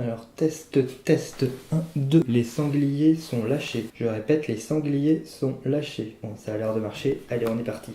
Alors, test, test, 1, 2. Les sangliers sont lâchés. Je répète, les sangliers sont lâchés. Bon, ça a l'air de marcher. Allez, on est parti.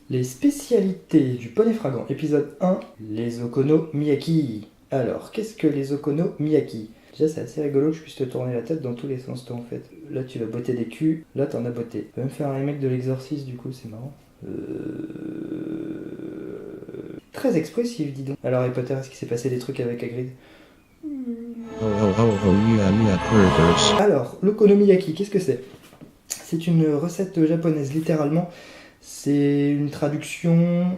Les spécialités du poney fragant, épisode 1, les okonomiyaki. Alors, qu'est-ce que les okonomiyaki? Déjà, c'est assez rigolo que je puisse te tourner la tête dans tous les sens, toi, en fait. Là, tu vas botter des culs, là, t'en as botté. Tu vas me faire un remake de l'exorciste, du coup, c'est marrant. Très expressif, dis donc. Alors, Harry Potter, est-ce qu'il s'est passé des trucs avec Hagrid? Alors, l'okonomiyaki, qu'est-ce que c'est? C'est une recette japonaise, littéralement. C'est une traduction...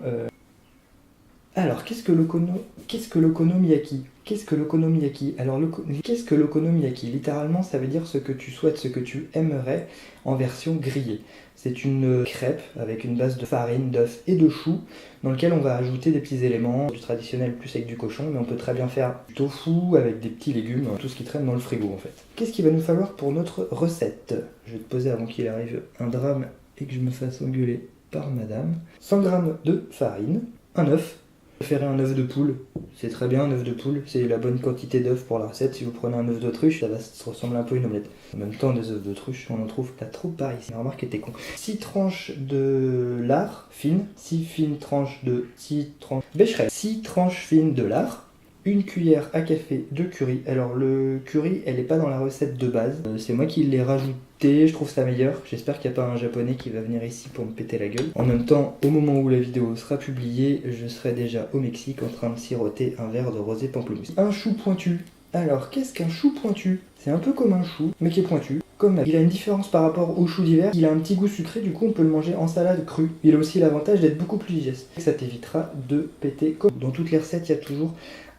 Alors, qu'est-ce que l'okonomiyaki? Qu'est-ce que l'okonomiyaki? Alors, qu'est-ce que l'okonomiyaki? Littéralement, ça veut dire ce que tu souhaites, ce que tu aimerais en version grillée. C'est une crêpe avec une base de farine, d'œufs et de choux, dans lequel on va ajouter des petits éléments, du traditionnel plus avec du cochon, mais on peut très bien faire du tofu avec des petits légumes, tout ce qui traîne dans le frigo en fait. Qu'est-ce qu'il va nous falloir pour notre recette? Je vais te poser avant qu'il arrive un drame et que je me fasse engueuler par madame. 100 g de farine, un œuf. Préférez un œuf de poule, c'est très bien un œuf de poule, c'est la bonne quantité d'œufs pour la recette. Si vous prenez un œuf d'autruche, ça ressemble un peu à une omelette. En même temps, des œufs d'autruche, on en trouve pas trop par ici. Remarque, t'es con. 6 tranches de lard fine, 6 fines tranches de 6 tranches bécherel, 6 tranches fines de lard. Une cuillère à café de curry. Alors le curry, elle est pas dans la recette de base. C'est moi qui l'ai rajouté, je trouve ça meilleur. J'espère qu'il n'y a pas un japonais qui va venir ici pour me péter la gueule. En même temps, au moment où la vidéo sera publiée, je serai déjà au Mexique en train de siroter un verre de rosé pamplemousse. Un chou pointu. Alors qu'est-ce qu'un chou pointu? C'est un peu comme un chou, mais qui est pointu. Il a une différence par rapport au chou d'hiver, il a un petit goût sucré, du coup on peut le manger en salade crue. Il a aussi l'avantage d'être beaucoup plus digeste. Ça t'évitera de péter. Comme dans toutes les recettes, il y a toujours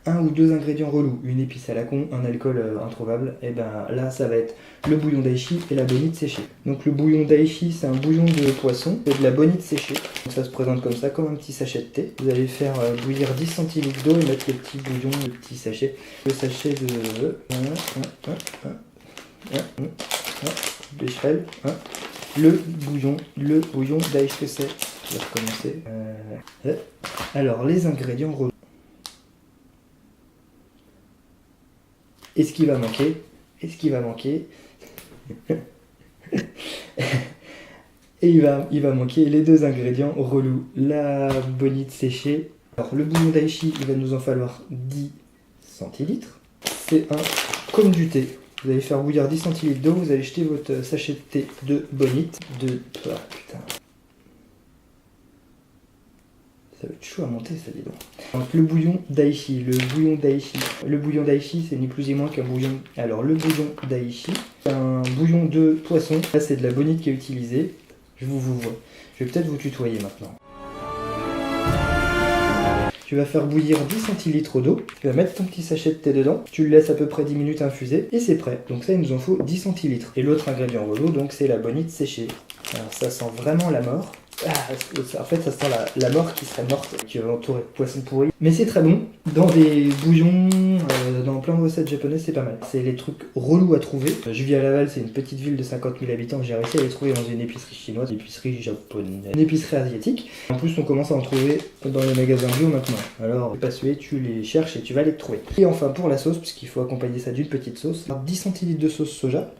un ou deux ingrédients relous, une épice à la con, un alcool introuvable, et ben là ça va être le bouillon daishi et la bonite séchée. Donc le bouillon daishi c'est un bouillon de poisson et de la bonite séchée. Donc ça se présente comme ça, comme un petit sachet de thé. Vous allez faire bouillir 10 centilitres d'eau et mettre le petit bouillon, le petit sachet. Le sachet de... bécherel, le bouillon daishi que c'est. Je vais recommencer. Alors les ingrédients relous. Est-ce qu'il va manquer? Est-ce qu'il va manquer? Et il va manquer les deux ingrédients relous. La bonite séchée. Alors le bouillon daishi, il va nous en falloir 10 centilitres. C'est comme du thé. Vous allez faire bouillir 10 centilitres d'eau, vous allez jeter votre sachet de thé de bonite. Ah, putain. Ça va être chaud à monter, ça, dis donc. Donc le bouillon daishi, le bouillon daishi c'est ni plus ni moins qu'un bouillon. Alors le bouillon daishi, c'est un bouillon de poisson. Là c'est de la bonite qui est utilisée. Je vous vois. Je vais peut-être vous tutoyer maintenant. Tu vas faire bouillir 10 centilitres d'eau, tu vas mettre ton petit sachet de thé dedans, tu le laisses à peu près 10 minutes infuser et c'est prêt. Donc ça il nous en faut 10 centilitres. Et l'autre ingrédient relou donc c'est la bonite séchée. Alors ça sent vraiment la mort. En fait ça sent la mort qui serait morte, qui va entourer poisson pourri. Mais c'est très bon, dans des bouillons, dans plein de recettes japonaises c'est pas mal. C'est les trucs relous à trouver. Je vis à Laval, c'est une petite ville de 50 000 habitants, j'ai réussi à les trouver dans une épicerie chinoise, une épicerie japonaise, une épicerie asiatique. En plus on commence à en trouver dans les magasins bio maintenant. Alors pas suer, tu les cherches et tu vas les trouver. Et enfin pour la sauce, puisqu'il faut accompagner ça d'une petite sauce, 10 centilitres de sauce soja,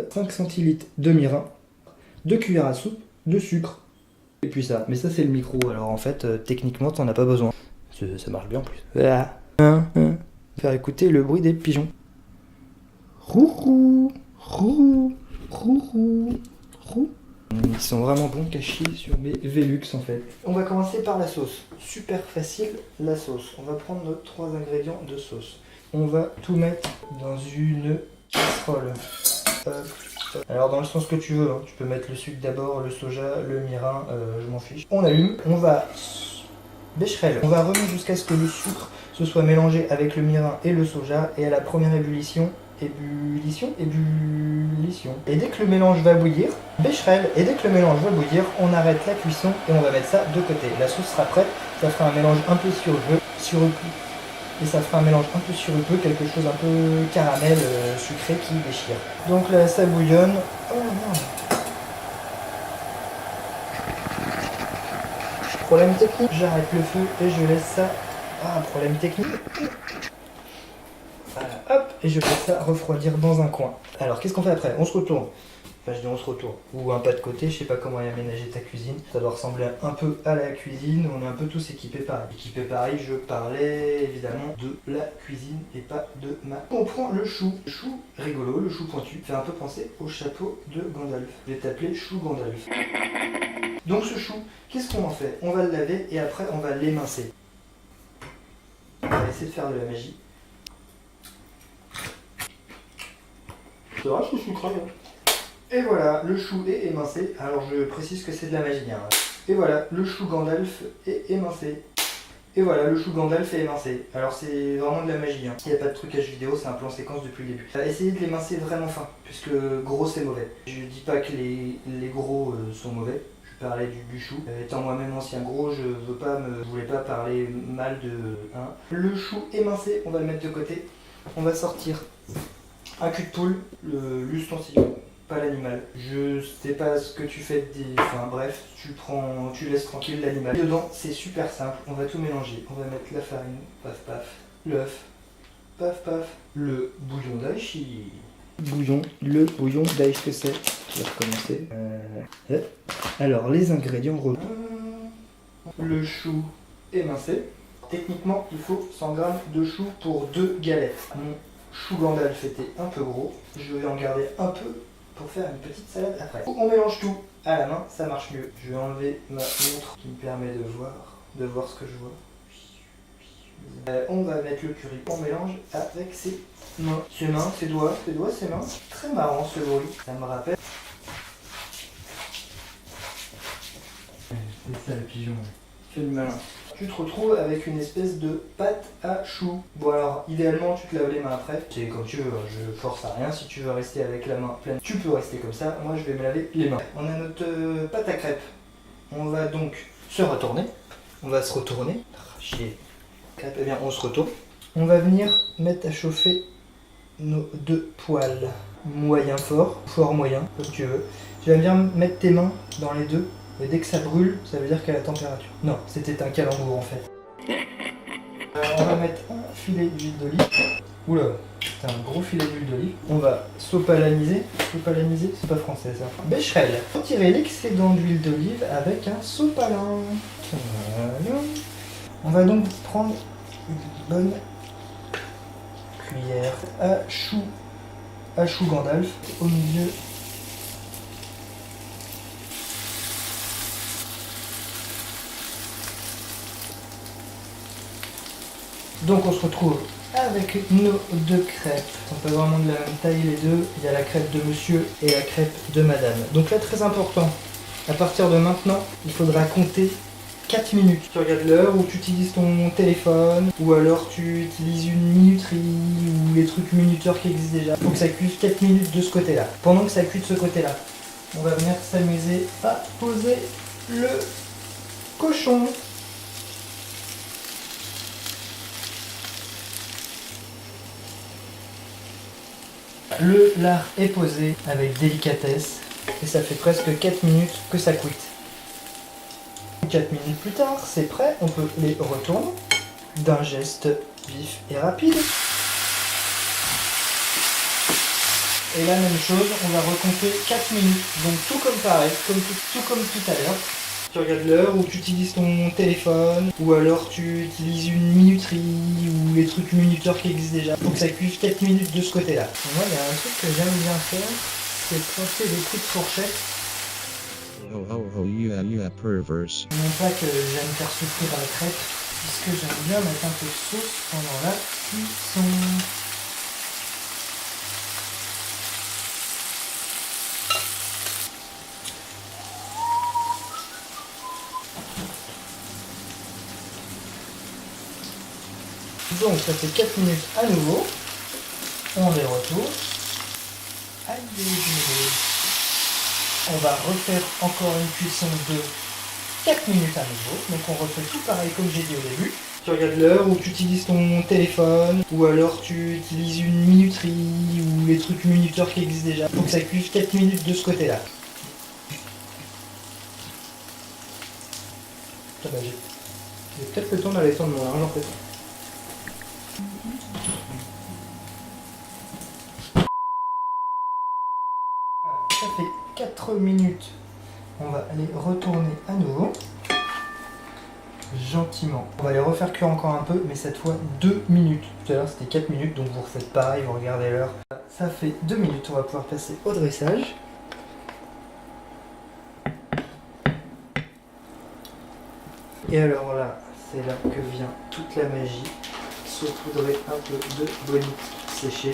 5 centilitres de mirin, 2 cuillères à soupe de sucre. Et puis ça. Mais ça c'est le micro, alors en fait techniquement t'en as pas besoin. Ça marche bien en plus. Faire écouter le bruit des pigeons. Rourou, rourou, rourou, rourou. Ils sont vraiment bons cachés sur mes Velux en fait. On va commencer par la sauce. Super facile la sauce. On va prendre nos 3 ingrédients de sauce. On va tout mettre dans une casserole. Alors dans le sens que tu veux, hein. Tu peux mettre le sucre d'abord, le soja, le mirin, je m'en fiche. On allume, on va bécherel. On va remuer jusqu'à ce que le sucre se soit mélangé avec le mirin et le soja et à la première ébullition. Et dès que le mélange va bouillir, bécherel, et dès que le mélange va bouillir, on arrête la cuisson et on va mettre ça de côté. La sauce sera prête, ça fera un mélange un peu sirupeux. Et ça fera un mélange un peu sirupeux, quelque chose un peu caramel, sucré qui déchire. Donc là, ça bouillonne. Oh non. Problème technique, j'arrête le feu et je laisse ça. Ah, problème technique. Voilà, hop, et je laisse ça refroidir dans un coin. Alors, qu'est-ce qu'on fait après? On se retourne. Enfin, je dis on se retourne. Ou un pas de côté, je sais pas comment aménager ta cuisine. Ça doit ressembler un peu à la cuisine. On est un peu tous équipés pareil. Équipés pareil, je parlais évidemment de la cuisine et pas de ma... On prend le chou. Le chou rigolo, le chou pointu. Fait un peu penser au chapeau de Gandalf. Je vais t'appeler chou Gandalf. Donc ce chou, qu'est-ce qu'on en fait? On va le laver et après on va l'émincer. On va essayer de faire de la magie. C'est vrai, c'est sucré. Et voilà, le chou est émincé. Alors je précise que c'est de la magie. Hein. Et voilà, le chou Gandalf est émincé. Et voilà, le chou Gandalf est émincé. Alors c'est vraiment de la magie. Hein. Il n'y a pas de trucage vidéo, c'est un plan séquence depuis le début. Essayez de l'émincer vraiment fin, puisque gros c'est mauvais. Je dis pas que les gros sont mauvais. Je parlais du chou. Étant moi-même ancien gros, je voulais pas parler mal de... Hein. Le chou émincé, on va le mettre de côté. On va sortir un cul de poule, l'ustensile, pas l'animal. Je sais pas ce que tu fais Enfin bref, tu laisses tranquille l'animal. Dedans, c'est super simple, on va tout mélanger. On va mettre la farine, paf paf, l'œuf, paf paf, le bouillon d'aichi. Le bouillon d'aichi que c'est. Je vais recommencer. Alors, les ingrédients le chou émincé. Techniquement, il faut 100 g de chou pour 2 galettes. Mon chou Gandalf était un peu gros. Je vais en garder un peu pour faire une petite salade après. On mélange tout à la main, ça marche mieux. Je vais enlever ma montre qui me permet de voir ce que je vois. On va mettre le curry. On mélange avec ses mains. Ses doigts, ses mains. Très marrant ce bruit. Ça me rappelle. C'est ça le pigeon. Fais le malin. Tu te retrouves avec une espèce de pâte à chou. Bon alors, idéalement, tu te laves les mains après. C'est comme tu veux, je force à rien. Si tu veux rester avec la main pleine, tu peux rester comme ça. Moi, je vais me laver les mains. On a notre pâte à crêpes. On va donc se retourner. On va se retourner. Chier. Eh bien, on se retourne. On va venir mettre à chauffer nos 2 poêles. Moyen fort, fort moyen, comme tu veux. Tu vas venir mettre tes mains dans les deux. Et dès que ça brûle, ça veut dire qu'à la température. Non, c'était un calembour en fait. On va mettre un filet d'huile d'olive. Oula, c'est un gros filet d'huile d'olive. On va sopalaniser. Sopalaniser, c'est pas français ça. Bécherel. Retirer l'excédent d'huile d'olive avec un sopalin. Voilà. On va donc prendre une bonne cuillère à chou Gandalf au milieu. Donc on se retrouve avec nos 2 crêpes. Ils sont pas vraiment de la même taille les deux. Il y a la crêpe de monsieur et la crêpe de madame. Donc là très important, à partir de maintenant, il faudra compter 4 minutes. Tu regardes l'heure ou tu utilises ton téléphone ou alors tu utilises une minuterie ou les trucs minuteurs qui existent déjà. Il faut que ça cuise 4 minutes de ce côté-là. Pendant que ça cuit de ce côté-là, on va venir s'amuser à poser le cochon. Le lard est posé avec délicatesse et ça fait presque 4 minutes que ça cuite. 4 minutes plus tard, c'est prêt, on peut les retourner d'un geste vif et rapide. Et la même chose, on va recompter 4 minutes, donc tout comme pareil, tout comme tout à l'heure. Tu regardes l'heure ou tu utilises ton téléphone ou alors tu utilises une minuterie ou les trucs minuteurs qui existent déjà. Il faut que ça cuise 4 minutes de ce côté-là. Et moi, il y a un truc que j'aime bien faire, c'est planter des coups de fourchette. Oh, you a perverse. Non pas que j'aime faire souffrir la crêpe, puisque j'aime bien mettre un peu de sauce pendant la cuisson. Donc ça fait 4 minutes à nouveau. On les retourne. Allez. On va refaire encore une cuisson de 4 minutes à nouveau. Donc on refait tout pareil comme j'ai dit au début. Tu regardes l'heure ou tu utilises ton téléphone ou alors tu utilises une minuterie ou les trucs minuteurs qui existent déjà. Il faut que ça cuise 4 minutes de ce côté-là. J'ai peut-être le temps d'aller tendre mon linge en fait. 4 minutes. On va les retourner à nouveau. Gentiment. On va les refaire cuire encore un peu, mais cette fois 2 minutes. Tout à l'heure c'était 4 minutes, donc vous refaites pareil, vous regardez l'heure. Ça fait 2 minutes, on va pouvoir passer au dressage. Et alors là, c'est là que vient toute la magie. Saupoudrer un peu de bonite séchée.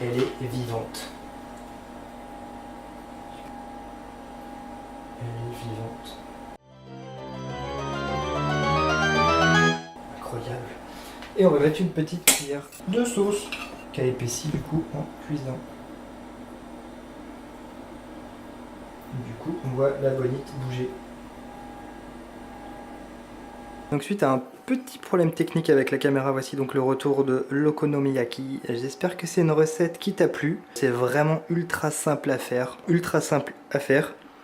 Elle est vivante. Elle est vivante. Incroyable. Et on va mettre une petite cuillère de sauce qui a épaissi du coup en cuisant. Du coup, on voit la bonite bouger. Donc suite à un petit problème technique avec la caméra, voici donc le retour de l'okonomiyaki. J'espère que c'est une recette qui t'a plu. C'est vraiment ultra simple à faire.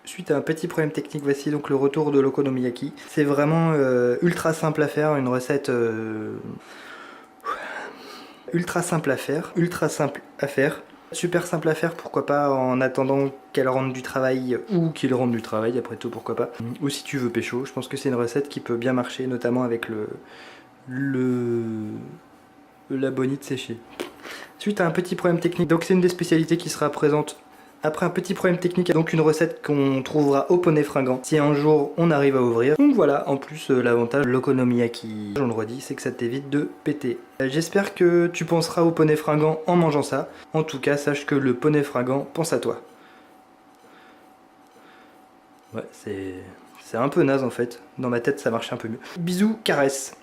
Suite à un petit problème technique, voici donc le retour de l'okonomiyaki. C'est vraiment ultra simple à faire, une recette ultra simple à faire. Super simple à faire, pourquoi pas en attendant qu'elle rentre du travail ou qu'il rentre du travail, après tout pourquoi pas. Ou si tu veux pécho, je pense que c'est une recette qui peut bien marcher, notamment avec la bonite séchée. Suite à un petit problème technique, donc c'est une des spécialités qui sera présente après un petit problème technique, donc une recette qu'on trouvera au poney fringant si un jour on arrive à ouvrir. Donc voilà, en plus l'avantage de l'okonomiyaki, on le redis, c'est que ça t'évite de péter. J'espère que tu penseras au poney fringant en mangeant ça. En tout cas, sache que le poney fringant pense à toi. Ouais, c'est un peu naze en fait. Dans ma tête, ça marche un peu mieux. Bisous, caresses.